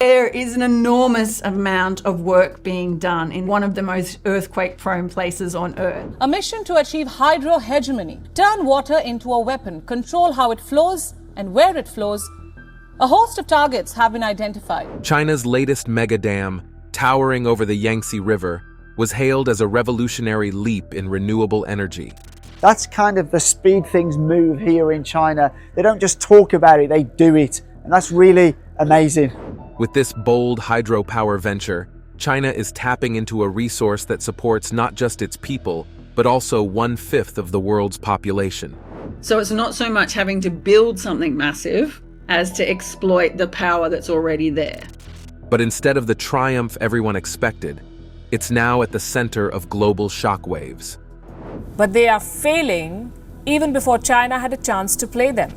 There is an enormous amount of work being done in one of the most earthquake-prone places on Earth. A mission to achieve hydro-hegemony, turn water into a weapon, control how it flows and where it flows. A host of targets have been identified. China's latest Megadam, towering over the Yangtze River, was hailed as a revolutionary leap in renewable energy. That's kind of the speed things move here in China. They don't just talk about it, they do it. And that's really amazing. With this bold hydropower venture, China is tapping into a resource that supports not just its people, but also 1/5 of the world's population. So it's not so much having to build something massive as to exploit the power that's already there. But instead of the triumph everyone expected, it's now at the center of global shockwaves. But they are failing even before China had a chance to play them.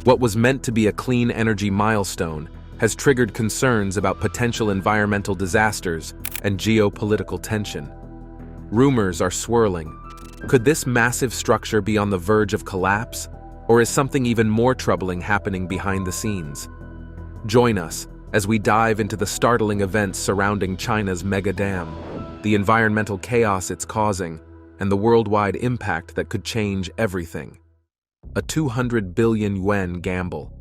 What was meant to be a clean energy milestone has triggered concerns about potential environmental disasters and geopolitical tension. Rumors are swirling. Could this massive structure be on the verge of collapse? Or is something even more troubling happening behind the scenes? Join us as we dive into the startling events surrounding China's Megadam, the environmental chaos it's causing, and the worldwide impact that could change everything. A 200 billion yuan gamble.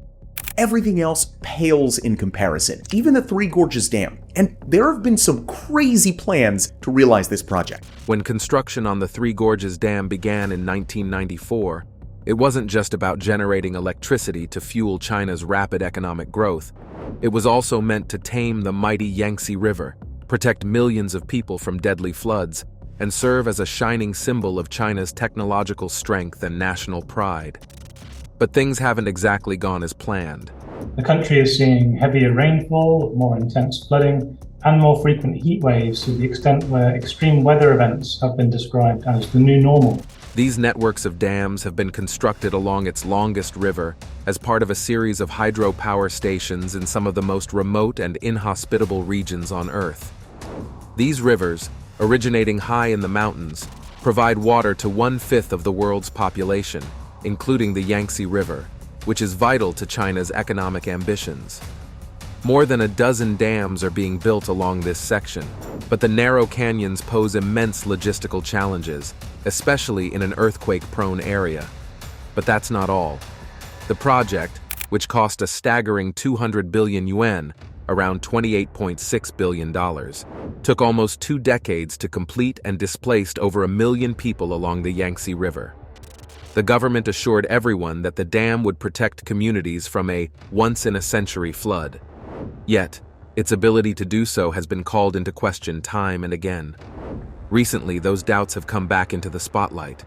Everything else pales in comparison, even the Three Gorges Dam. And there have been some crazy plans to realize this project. When construction on the Three Gorges Dam began in 1994, it wasn't just about generating electricity to fuel China's rapid economic growth. It was also meant to tame the mighty Yangtze River, protect millions of people from deadly floods, and serve as a shining symbol of China's technological strength and national pride. But things haven't exactly gone as planned. The country is seeing heavier rainfall, more intense flooding, and more frequent heat waves to the extent where extreme weather events have been described as the new normal. These networks of dams have been constructed along its longest river as part of a series of hydropower stations in some of the most remote and inhospitable regions on Earth. These rivers, originating high in the mountains, provide water to 1/5 of the world's population, including the Yangtze River, which is vital to China's economic ambitions. More than a dozen dams are being built along this section, but the narrow canyons pose immense logistical challenges, especially in an earthquake-prone area. But that's not all. The project, which cost a staggering 200 billion yuan, around $28.6 billion, took almost 2 decades to complete and displaced over 1 million people along the Yangtze River. The government assured everyone that the dam would protect communities from a once-in-a-century flood. Yet, its ability to do so has been called into question time and again. Recently, those doubts have come back into the spotlight.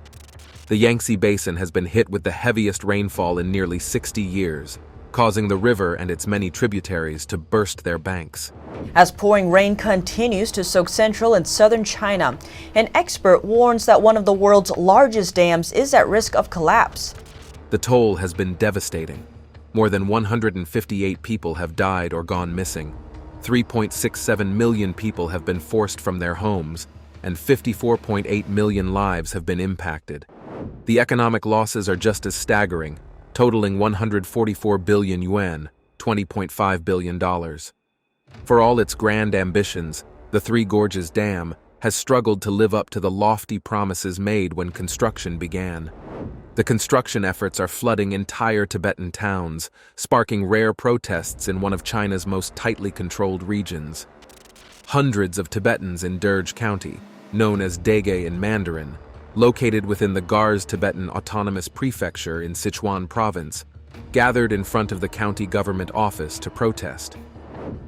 The Yangtze Basin has been hit with the heaviest rainfall in nearly 60 years, causing the river and its many tributaries to burst their banks. As pouring rain continues to soak central and southern China, an expert warns that one of the world's largest dams is at risk of collapse. The toll has been devastating. More than 158 people have died or gone missing. 3.67 million people have been forced from their homes, and 54.8 million lives have been impacted. The economic losses are just as staggering, totaling 144 billion yuan, $20.5 billion. For all its grand ambitions, the Three Gorges Dam has struggled to live up to the lofty promises made when construction began. The construction efforts are flooding entire Tibetan towns, sparking rare protests in one of China's most tightly controlled regions. Hundreds of Tibetans in Derge County, known as Dege in Mandarin, located within the Gars Tibetan Autonomous Prefecture in Sichuan Province, gathered in front of the county government office to protest.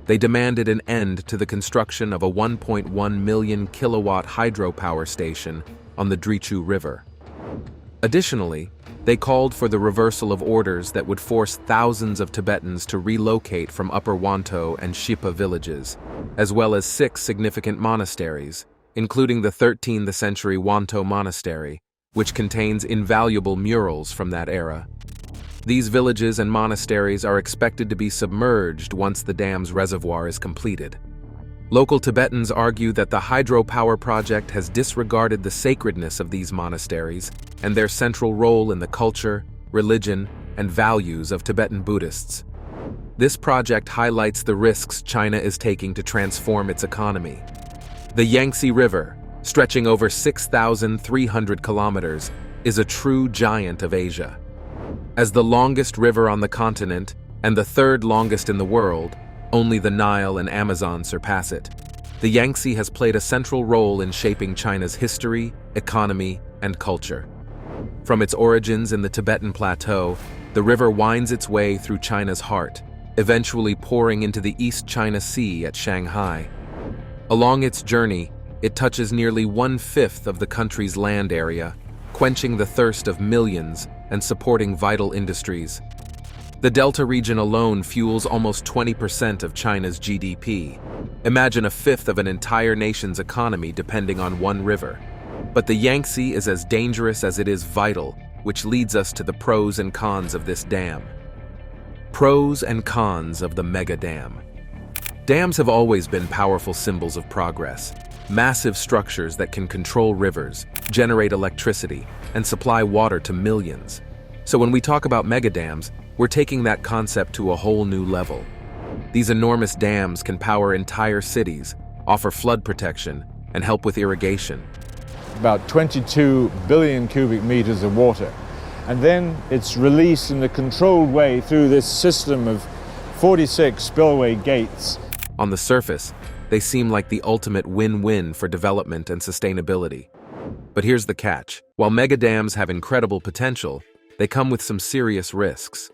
They demanded an end to the construction of a 1.1 million kilowatt hydropower station on the Drichu River. Additionally, they called for the reversal of orders that would force thousands of Tibetans to relocate from Upper Wanto and Shipa villages, as well as 6 significant monasteries, including the 13th century Wanto Monastery, which contains invaluable murals from that era. These villages and monasteries are expected to be submerged once the dam's reservoir is completed. Local Tibetans argue that the hydropower project has disregarded the sacredness of these monasteries and their central role in the culture, religion, and values of Tibetan Buddhists. This project highlights the risks China is taking to transform its economy. The Yangtze River, stretching over 6,300 kilometers, is a true giant of Asia. As the longest river on the continent and the third longest in the world, only the Nile and Amazon surpass it. The Yangtze has played a central role in shaping China's history, economy, and culture. From its origins in the Tibetan Plateau, the river winds its way through China's heart, eventually pouring into the East China Sea at Shanghai. Along its journey, it touches nearly 1/5 of the country's land area, quenching the thirst of millions and supporting vital industries. The Delta region alone fuels almost 20% of China's GDP. Imagine a fifth of an entire nation's economy depending on one river. But the Yangtze is as dangerous as it is vital, which leads us to the pros and cons of this dam. Pros and cons of the Megadam. Dams have always been powerful symbols of progress. Massive structures that can control rivers, generate electricity, and supply water to millions. So when we talk about megadams, we're taking that concept to a whole new level. These enormous dams can power entire cities, offer flood protection, and help with irrigation. About 22 billion cubic meters of water. And then it's released in a controlled way through this system of 46 spillway gates. On the surface, they seem like the ultimate win-win for development and sustainability. But here's the catch. While megadams have incredible potential, they come with some serious risks.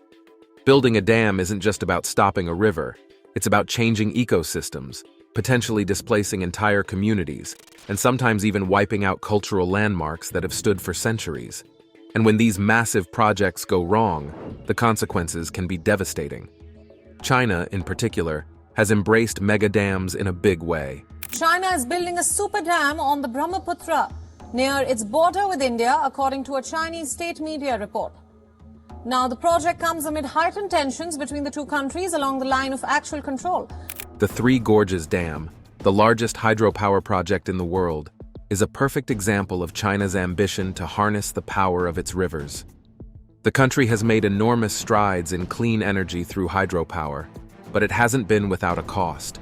Building a dam isn't just about stopping a river. It's about changing ecosystems, potentially displacing entire communities, and sometimes even wiping out cultural landmarks that have stood for centuries. And when these massive projects go wrong, the consequences can be devastating. China, in particular, has embraced megadams in a big way. China is building a super dam on the Brahmaputra near its border with India, according to a Chinese state media report. Now, the project comes amid heightened tensions between the two countries along the line of actual control. The Three Gorges Dam, the largest hydropower project in the world, is a perfect example of China's ambition to harness the power of its rivers. The country has made enormous strides in clean energy through hydropower, but it hasn't been without a cost.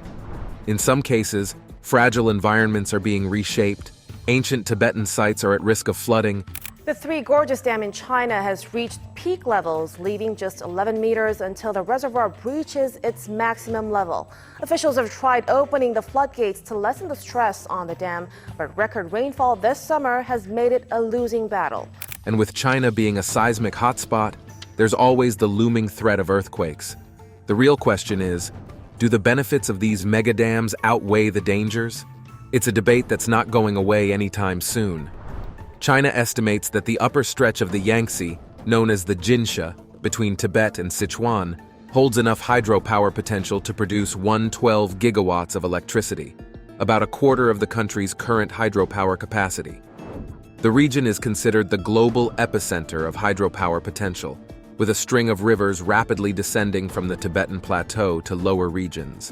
In some cases, fragile environments are being reshaped, ancient Tibetan sites are at risk of flooding. The Three Gorges Dam in China has reached peak levels, leaving just 11 meters until the reservoir breaches its maximum level. Officials have tried opening the floodgates to lessen the stress on the dam, but record rainfall this summer has made it a losing battle. And with China being a seismic hotspot, there's always the looming threat of earthquakes. The real question is, do the benefits of these megadams outweigh the dangers? It's a debate that's not going away anytime soon. China estimates that the upper stretch of the Yangtze, known as the Jinsha, between Tibet and Sichuan, holds enough hydropower potential to produce 112 gigawatts of electricity, about a quarter of the country's current hydropower capacity. The region is considered the global epicenter of hydropower potential, with a string of rivers rapidly descending from the Tibetan Plateau to lower regions.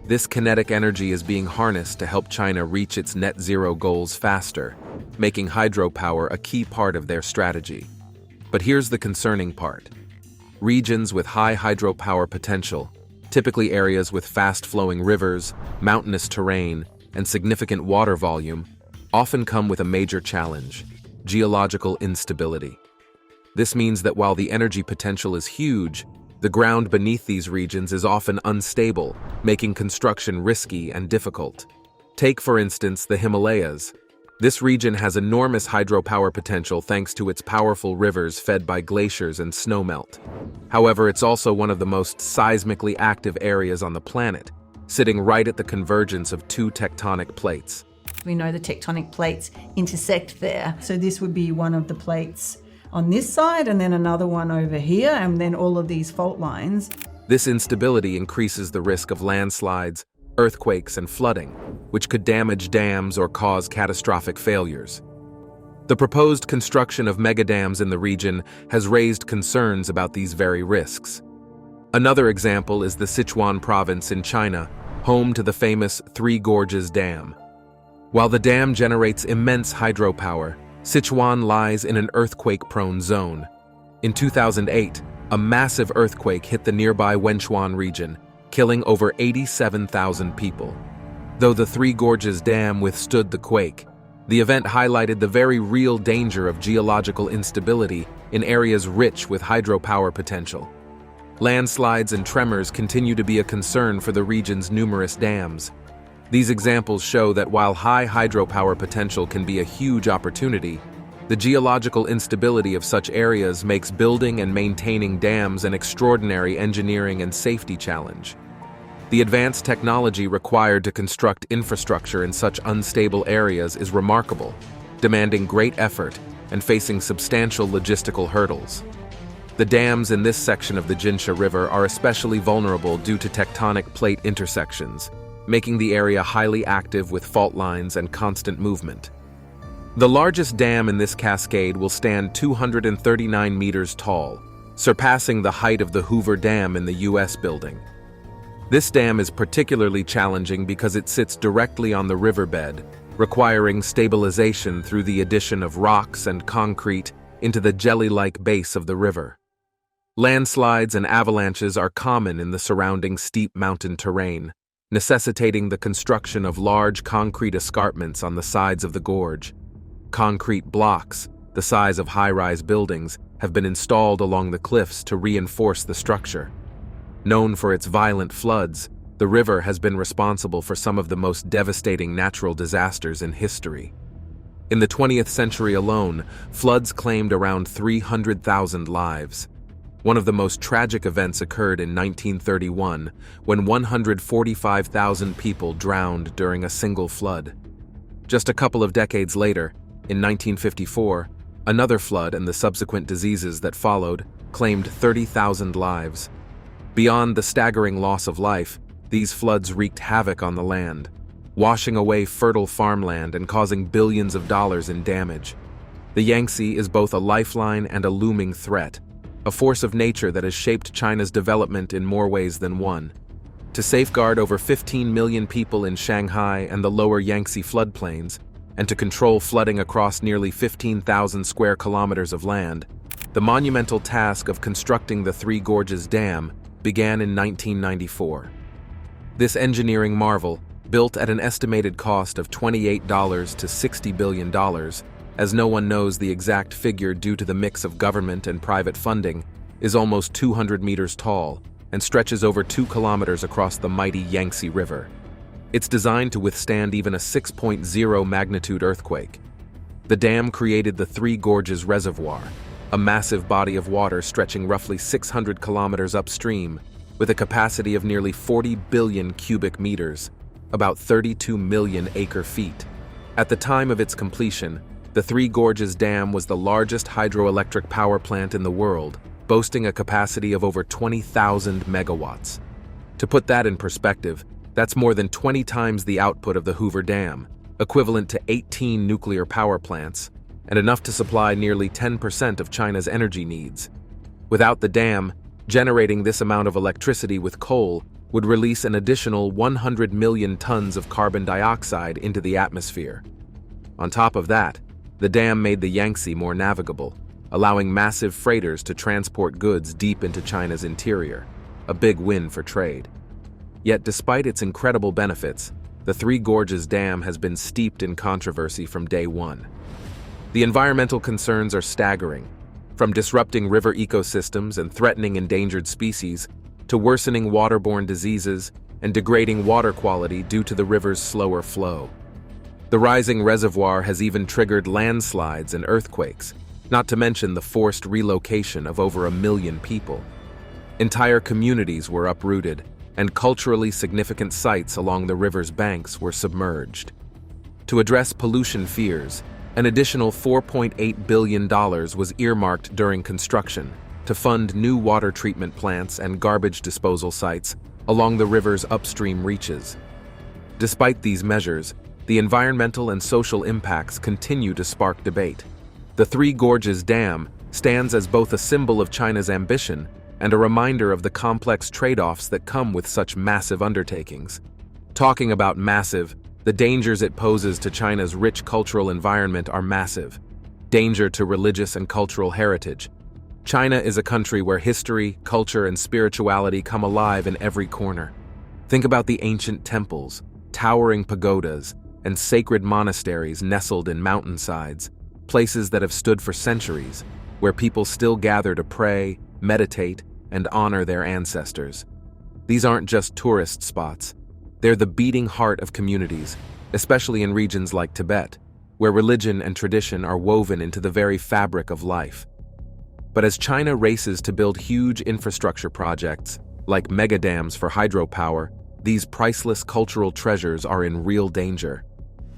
This kinetic energy is being harnessed to help China reach its net zero goals faster, making hydropower a key part of their strategy. But here's the concerning part. Regions with high hydropower potential, typically areas with fast-flowing rivers, mountainous terrain, and significant water volume, often come with a major challenge: geological instability. This means that while the energy potential is huge, the ground beneath these regions is often unstable, making construction risky and difficult. Take, for instance, the Himalayas. This region has enormous hydropower potential thanks to its powerful rivers fed by glaciers and snowmelt. However, it's also one of the most seismically active areas on the planet, sitting right at the convergence of two tectonic plates. We know the tectonic plates intersect there. So this would be one of the plates on this side and then another one over here, and then all of these fault lines. This instability increases the risk of landslides, earthquakes, and flooding, which could damage dams or cause catastrophic failures. The proposed construction of megadams in the region has raised concerns about these very risks. Another example is the Sichuan province in China, home to the famous Three Gorges Dam. While the dam generates immense hydropower, Sichuan lies in an earthquake-prone zone. In 2008, a massive earthquake hit the nearby Wenchuan region, killing over 87,000 people. Though the Three Gorges Dam withstood the quake, the event highlighted the very real danger of geological instability in areas rich with hydropower potential. Landslides and tremors continue to be a concern for the region's numerous dams. These examples show that while high hydropower potential can be a huge opportunity, the geological instability of such areas makes building and maintaining dams an extraordinary engineering and safety challenge. The advanced technology required to construct infrastructure in such unstable areas is remarkable, demanding great effort and facing substantial logistical hurdles. The dams in this section of the Yangtze River are especially vulnerable due to tectonic plate intersections, making the area highly active with fault lines and constant movement. The largest dam in this cascade will stand 239 meters tall, surpassing the height of the Hoover Dam in the U.S. building. This dam is particularly challenging because it sits directly on the riverbed, requiring stabilization through the addition of rocks and concrete into the jelly-like base of the river. Landslides and avalanches are common in the surrounding steep mountain terrain, necessitating the construction of large concrete escarpments on the sides of the gorge. Concrete blocks, the size of high-rise buildings, have been installed along the cliffs to reinforce the structure. Known for its violent floods, the river has been responsible for some of the most devastating natural disasters in history. In the 20th century alone, floods claimed around 300,000 lives. One of the most tragic events occurred in 1931, when 145,000 people drowned during a single flood. Just a couple of decades later, in 1954, another flood and the subsequent diseases that followed claimed 30,000 lives. Beyond the staggering loss of life, these floods wreaked havoc on the land, washing away fertile farmland and causing billions of dollars in damage. The Yangtze is both a lifeline and a looming threat, a force of nature that has shaped China's development in more ways than one. To safeguard over 15 million people in Shanghai and the lower Yangtze floodplains, and to control flooding across nearly 15,000 square kilometers of land, the monumental task of constructing the Three Gorges Dam began in 1994. This engineering marvel, built at an estimated cost of $28 to $60 billion, as no one knows the exact figure due to the mix of government and private funding, is almost 200 meters tall and stretches over 2 kilometers across the mighty Yangtze River. It's designed to withstand even a 6.0 magnitude earthquake. The dam created the Three Gorges Reservoir, a massive body of water stretching roughly 600 kilometers upstream, with a capacity of nearly 40 billion cubic meters, about 32 million acre-feet. At the time of its completion, the Three Gorges Dam was the largest hydroelectric power plant in the world, boasting a capacity of over 20,000 megawatts. To put that in perspective, that's more than 20 times the output of the Hoover Dam, equivalent to 18 nuclear power plants, and enough to supply nearly 10% of China's energy needs. Without the dam, generating this amount of electricity with coal would release an additional 100 million tons of carbon dioxide into the atmosphere. On top of that, the dam made the Yangtze more navigable, allowing massive freighters to transport goods deep into China's interior, a big win for trade. Yet despite its incredible benefits, the Three Gorges Dam has been steeped in controversy from day one. The environmental concerns are staggering, from disrupting river ecosystems and threatening endangered species, to worsening waterborne diseases and degrading water quality due to the river's slower flow. The rising reservoir has even triggered landslides and earthquakes, not to mention the forced relocation of over 1 million people. Entire communities were uprooted, and culturally significant sites along the river's banks were submerged. To address pollution fears, an additional $4.8 billion was earmarked during construction to fund new water treatment plants and garbage disposal sites along the river's upstream reaches. Despite these measures, the environmental and social impacts continue to spark debate. The Three Gorges Dam stands as both a symbol of China's ambition and a reminder of the complex trade-offs that come with such massive undertakings. Talking about massive, the dangers it poses to China's rich cultural environment are massive. Danger to religious and cultural heritage. China is a country where history, culture, and spirituality come alive in every corner. Think about the ancient temples, towering pagodas, and sacred monasteries nestled in mountainsides, places that have stood for centuries, where people still gather to pray, meditate, and honor their ancestors. These aren't just tourist spots. They're the beating heart of communities, especially in regions like Tibet, where religion and tradition are woven into the very fabric of life. But as China races to build huge infrastructure projects, like megadams for hydropower, these priceless cultural treasures are in real danger.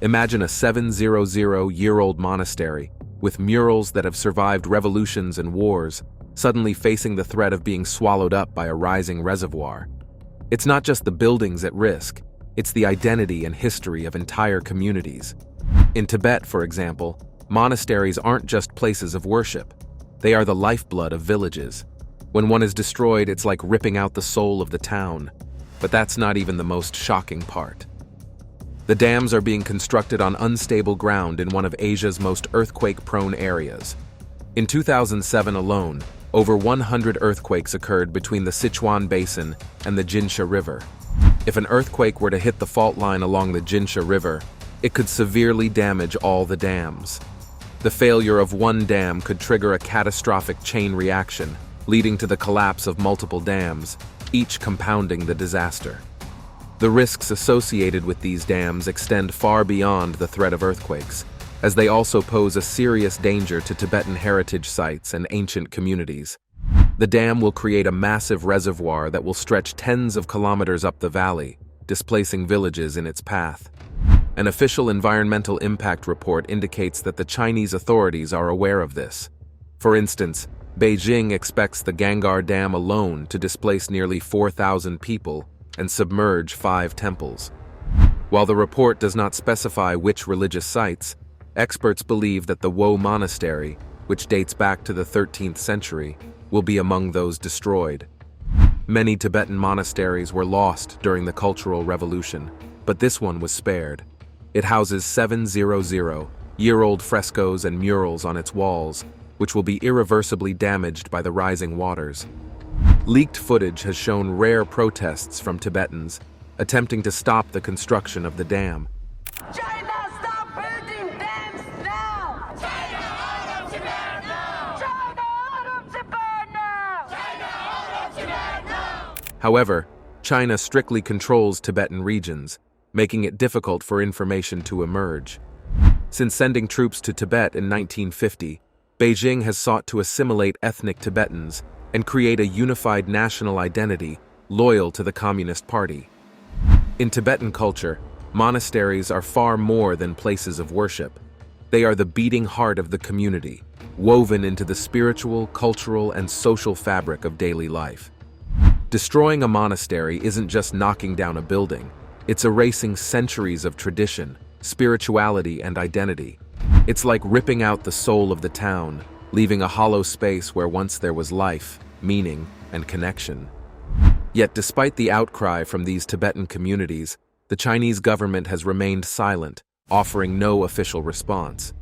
Imagine a 700-year-old monastery with murals that have survived revolutions and wars, suddenly facing the threat of being swallowed up by a rising reservoir. It's not just the buildings at risk, it's the identity and history of entire communities. In Tibet, for example, monasteries aren't just places of worship. They are the lifeblood of villages. When one is destroyed, it's like ripping out the soul of the town. But that's not even the most shocking part. The dams are being constructed on unstable ground in one of Asia's most earthquake-prone areas. In 2007 alone, over 100 earthquakes occurred between the Sichuan Basin and the Yangtze River. If an earthquake were to hit the fault line along the Yangtze River, it could severely damage all the dams. The failure of one dam could trigger a catastrophic chain reaction, leading to the collapse of multiple dams, each compounding the disaster. The risks associated with these dams extend far beyond the threat of earthquakes, as they also pose a serious danger to Tibetan heritage sites and ancient communities. The dam will create a massive reservoir that will stretch tens of kilometers up the valley, displacing villages in its path. An official environmental impact report indicates that the Chinese authorities are aware of this. For instance, Beijing expects the Gangar Dam alone to displace nearly 4,000 people and submerge 5 temples. While the report does not specify which religious sites, experts believe that the Wo Monastery, which dates back to the 13th century, will be among those destroyed. Many Tibetan monasteries were lost during the Cultural Revolution, but this one was spared. It houses 700-year-old frescoes and murals on its walls, which will be irreversibly damaged by the rising waters. Leaked footage has shown rare protests from Tibetans, attempting to stop the construction of the dam. China, stop building dams now! China, out of Tibet now! China, out of Tibet now! China, out of Tibet now! However, China strictly controls Tibetan regions, making it difficult for information to emerge. Since sending troops to Tibet in 1950, Beijing has sought to assimilate ethnic Tibetans and create a unified national identity loyal to the Communist Party. In Tibetan culture, monasteries are far more than places of worship. They are the beating heart of the community, woven into the spiritual, cultural, and social fabric of daily life. Destroying a monastery isn't just knocking down a building, it's erasing centuries of tradition, spirituality, and identity. It's like ripping out the soul of the town, leaving a hollow space where once there was life, meaning, and connection. Yet despite the outcry from these Tibetan communities, the Chinese government has remained silent, offering no official response.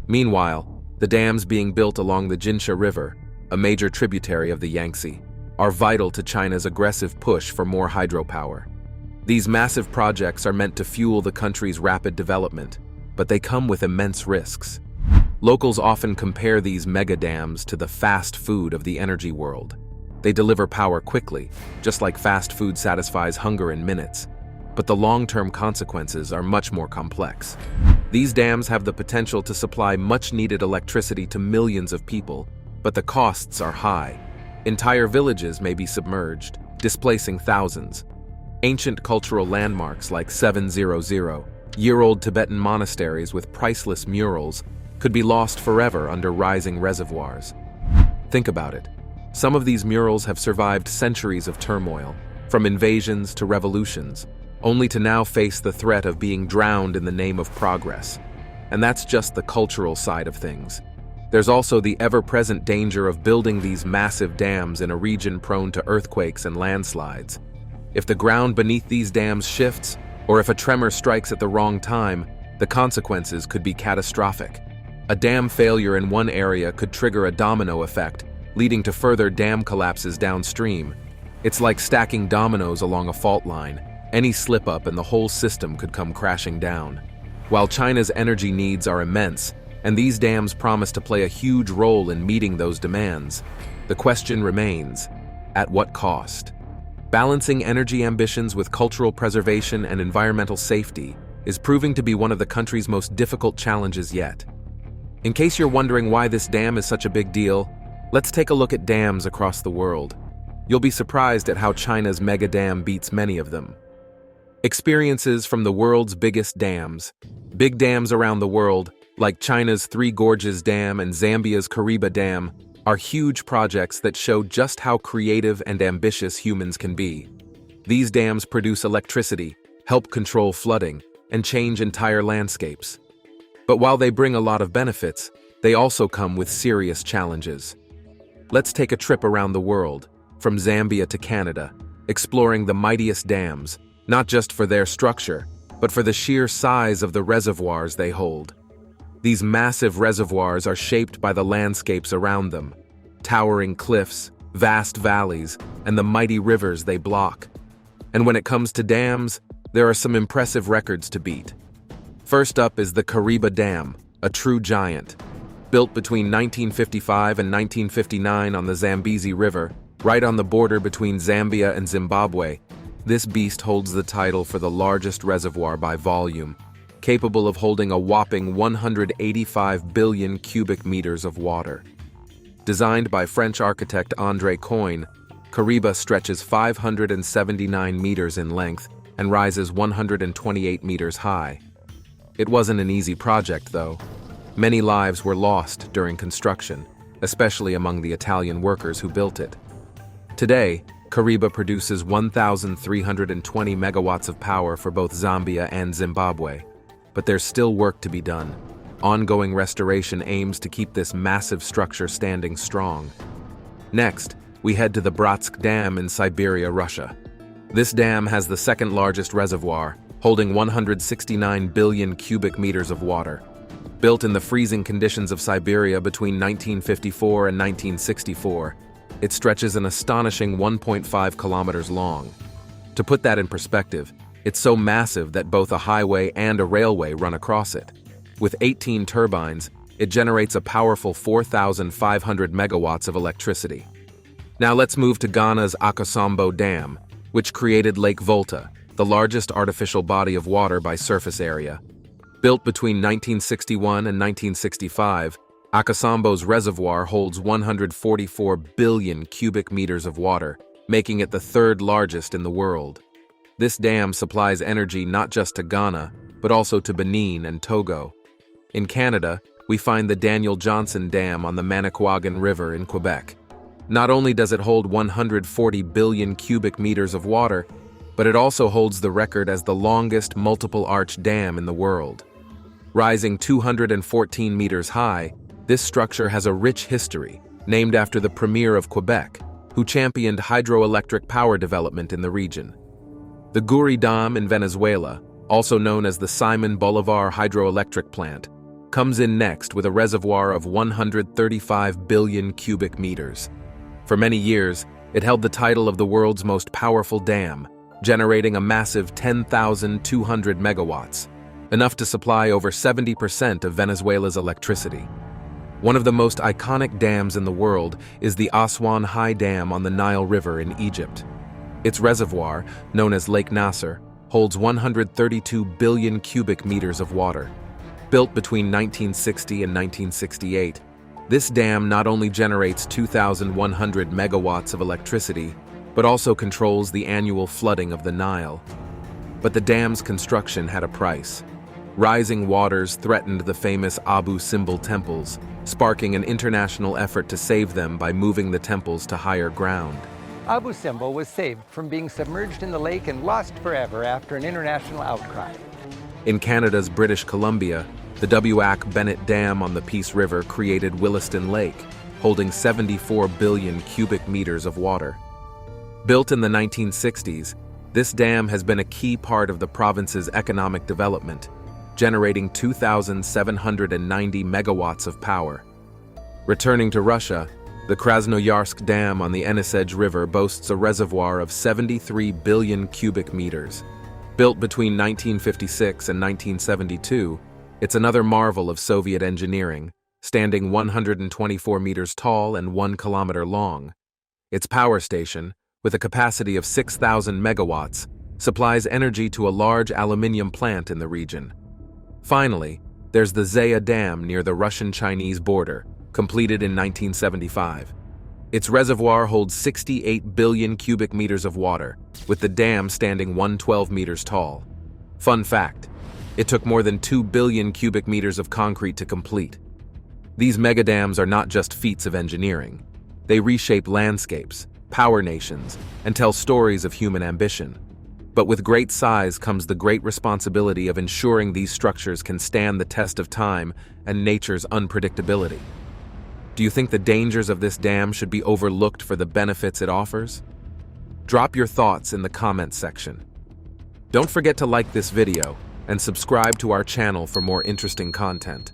Meanwhile, the dams being built along the Yangtze River, a major tributary of the Yangtze, are vital to China's aggressive push for more hydropower. These massive projects are meant to fuel the country's rapid development, but they come with immense risks. Locals often compare these mega dams to the fast food of the energy world. They deliver power quickly, just like fast food satisfies hunger in minutes. But the long-term consequences are much more complex. These dams have the potential to supply much-needed electricity to millions of people, but the costs are high. Entire villages may be submerged, displacing thousands. Ancient cultural landmarks like 700-year-old Tibetan monasteries with priceless murals could be lost forever under rising reservoirs. Think about it. Some of these murals have survived centuries of turmoil, from invasions to revolutions, only to now face the threat of being drowned in the name of progress. And that's just the cultural side of things. There's also the ever-present danger of building these massive dams in a region prone to earthquakes and landslides. If the ground beneath these dams shifts, or if a tremor strikes at the wrong time, the consequences could be catastrophic. A dam failure in one area could trigger a domino effect, leading to further dam collapses downstream. It's like stacking dominoes along a fault line. Any slip-up and the whole system could come crashing down. While China's energy needs are immense, and these dams promise to play a huge role in meeting those demands, the question remains, at what cost? Balancing energy ambitions with cultural preservation and environmental safety is proving to be one of the country's most difficult challenges yet. In case you're wondering why this dam is such a big deal, let's take a look at dams across the world. You'll be surprised at how China's Megadam beats many of them. Experiences from the world's biggest dams. Big dams around the world, like China's Three Gorges Dam and Zambia's Kariba Dam, are huge projects that show just how creative and ambitious humans can be. These dams produce electricity, help control flooding, and change entire landscapes. But while they bring a lot of benefits, they also come with serious challenges. Let's take a trip around the world, from Zambia to Canada, exploring the mightiest dams, not just for their structure, but for the sheer size of the reservoirs they hold. These massive reservoirs are shaped by the landscapes around them, towering cliffs, vast valleys, and the mighty rivers they block. And when it comes to dams, there are some impressive records to beat. First up is the Kariba Dam, a true giant. Built between 1955 and 1959 on the Zambezi River, right on the border between Zambia and Zimbabwe, this beast holds the title for the largest reservoir by volume, capable of holding a whopping 185 billion cubic meters of water. Designed by French architect André Coin, Kariba stretches 579 meters in length and rises 128 meters high. It wasn't an easy project, though. Many lives were lost during construction, especially among the Italian workers who built it. Today, Kariba produces 1,320 megawatts of power for both Zambia and Zimbabwe. But there's still work to be done. Ongoing restoration aims to keep this massive structure standing strong. Next, we head to the Bratsk Dam in Siberia, Russia. This dam has the second largest reservoir, holding 169 billion cubic meters of water. Built in the freezing conditions of Siberia between 1954 and 1964, it stretches an astonishing 1.5 kilometers long. To put that in perspective, it's so massive that both a highway and a railway run across it. With 18 turbines, it generates a powerful 4,500 megawatts of electricity. Now let's move to Ghana's Akosombo Dam, which created Lake Volta, the largest artificial body of water by surface area. Built between 1961 and 1965, Akosombo's reservoir holds 144 billion cubic meters of water, making it the third largest in the world. This dam supplies energy not just to Ghana, but also to Benin and Togo. In Canada, we find the Daniel Johnson Dam on the Manicouagan River in Quebec. Not only does it hold 140 billion cubic meters of water, but it also holds the record as the longest multiple-arch dam in the world. Rising 214 meters high, this structure has a rich history, named after the Premier of Quebec, who championed hydroelectric power development in the region. The Guri Dam in Venezuela, also known as the Simon Bolivar hydroelectric plant, comes in next with a reservoir of 135 billion cubic meters. For many years, it held the title of the world's most powerful dam, generating a massive 10,200 megawatts, enough to supply over 70% of Venezuela's electricity. One of the most iconic dams in the world is the Aswan High Dam on the Nile River in Egypt. Its reservoir, known as Lake Nasser, holds 132 billion cubic meters of water. Built between 1960 and 1968, this dam not only generates 2,100 megawatts of electricity, but also controls the annual flooding of the Nile. But the dam's construction had a price. Rising waters threatened the famous Abu Simbel temples, sparking an international effort to save them by moving the temples to higher ground. Abu Simbel was saved from being submerged in the lake and lost forever after an international outcry. In Canada's British Columbia, the W.A.C. Bennett Dam on the Peace River created Williston Lake, holding 74 billion cubic meters of water. Built in the 1960s, this dam has been a key part of the province's economic development, generating 2,790 megawatts of power. Returning to Russia, The Krasnoyarsk Dam on the Yangtze River boasts a reservoir of 73 billion cubic meters. Built between 1956 and 1972, it's another marvel of Soviet engineering, standing 124 meters tall and 1 kilometer long. Its power station, with a capacity of 6,000 megawatts, supplies energy to a large aluminium plant in the region. Finally, there's the Zaya Dam near the Russian-Chinese border, completed in 1975. Its reservoir holds 68 billion cubic meters of water, with the dam standing 112 meters tall. Fun fact, it took more than 2 billion cubic meters of concrete to complete. These megadams are not just feats of engineering. They reshape landscapes, power nations, and tell stories of human ambition. But with great size comes the great responsibility of ensuring these structures can stand the test of time and nature's unpredictability. Do you think the dangers of this dam should be overlooked for the benefits it offers? Drop your thoughts in the comments section. Don't forget to like this video and subscribe to our channel for more interesting content.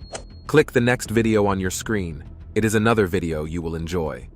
Click the next video on your screen. It is another video you will enjoy.